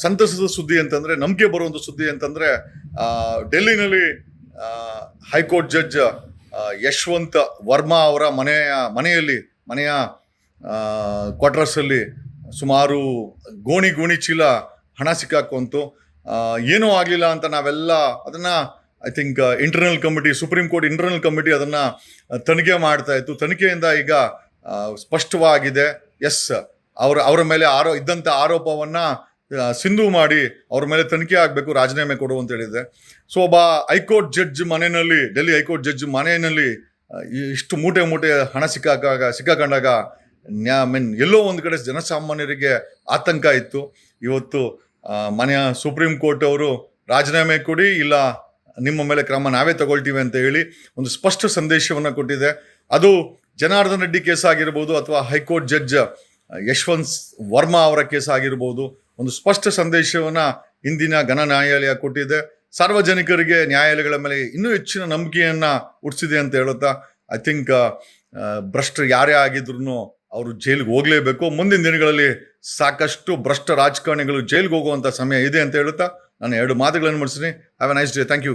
ಸಂತಸದ ಸುದ್ದಿ ಅಂತಂದ್ರೆ, ನಂಬಿಕೆ ಬರುವಂಥ ಸುದ್ದಿ ಅಂತಂದ್ರೆ, ಡೆಲ್ಲಿನಲ್ಲಿ ಹೈಕೋರ್ಟ್ ಜಡ್ಜ್ ಯಶವಂತ್ ವರ್ಮಾ ಅವರ ಮನೆಯ ಕ್ವಾರ್ಟರ್ಸ್ ಅಲ್ಲಿ ಸುಮಾರು ಗೋಣಿ ಚೀಲ ಹಣ ಸಿಕ್ಕಾಕುವಂತು. ಏನೂ ಆಗಲಿಲ್ಲ ಅಂತ ನಾವೆಲ್ಲ ಅದನ್ನ I think supreme court internal committee ಅದನ್ನ ತನಿಖೆ ಮಾಡ್ತಾ ಇತ್ತು. ತನಿಖೆಯಿಂದ ಈಗ ಸ್ಪಷ್ಟವಾಗಿದೆ, ಎಸ್ ಅವರ ಮೇಲೆ ಇದ್ದಂಥ ಆರೋಪವನ್ನ ಸಿಂಧು ಮಾಡಿ ಅವ್ರ ಮೇಲೆ ತನಿಖೆ ಆಗಬೇಕು, ರಾಜೀನಾಮೆ ಕೊಡು ಅಂತ ಹೇಳಿದೆ. ಸೊ ಒಬ್ಬ ಹೈಕೋರ್ಟ್ ಜಡ್ಜ್ ಮನೆಯಲ್ಲಿ, ಡೆಲ್ಲಿ ಹೈಕೋರ್ಟ್ ಜಡ್ಜ್ ಮನೆಯಲ್ಲಿ ಇಷ್ಟು ಮೂಟೆ ಹಣ ಸಿಕ್ಕಾಕೊಂಡಾಗ ಎಲ್ಲೋ ಒಂದು ಕಡೆ ಜನಸಾಮಾನ್ಯರಿಗೆ ಆತಂಕ ಇತ್ತು. ಇವತ್ತು ಮನೆಯ ಸುಪ್ರೀಂ ಕೋರ್ಟ್ ಅವರು ರಾಜೀನಾಮೆ ಕೊಡಿ, ಇಲ್ಲ ನಿಮ್ಮ ಮೇಲೆ ಕ್ರಮ ನಾವೇ ತಗೊಳ್ತೀವಿ ಅಂತ ಹೇಳಿ ಒಂದು ಸ್ಪಷ್ಟ ಸಂದೇಶವನ್ನು ಕೊಟ್ಟಿದೆ. ಅದು ಜನಾರ್ದನ್ ರೆಡ್ಡಿ ಕೇಸ್ ಆಗಿರ್ಬೋದು ಅಥವಾ ಹೈಕೋರ್ಟ್ ಜಡ್ಜ್ ಯಶವಂತ್ ವರ್ಮಾ ಅವರ ಕೇಸ್ ಆಗಿರ್ಬೋದು, ಒಂದು ಸ್ಪಷ್ಟ ಸಂದೇಶವನ್ನ ಇಂದಿನ ಘನ ನ್ಯಾಯಾಲಯ ಕೊಟ್ಟಿದೆ. ಸಾರ್ವಜನಿಕರಿಗೆ ನ್ಯಾಯಾಲಯಗಳ ಮೇಲೆ ಇನ್ನೂ ಹೆಚ್ಚಿನ ನಂಬಿಕೆಯನ್ನ ಹುಟ್ಟಿಸಿದೆ ಅಂತ ಹೇಳುತ್ತಾ, ಐ ಥಿಂಕ್ ಭ್ರಷ್ಟರು ಯಾರೇ ಆಗಿದ್ರು ಅವರು ಜೈಲಿಗೆ ಹೋಗ್ಲೇಬೇಕು. ಮುಂದಿನ ದಿನಗಳಲ್ಲಿ ಸಾಕಷ್ಟು ಭ್ರಷ್ಟ ರಾಜಕಾರಣಿಗಳು ಜೈಲಿಗೆ ಹೋಗುವಂತ ಸಮಯ ಇದೆ ಅಂತ ಹೇಳುತ್ತಾ ನಾನು 2 ಮಾತುಗಳನ್ನು ಮುಗಿಸ್ತೀನಿ. Have a nice day. Thank you.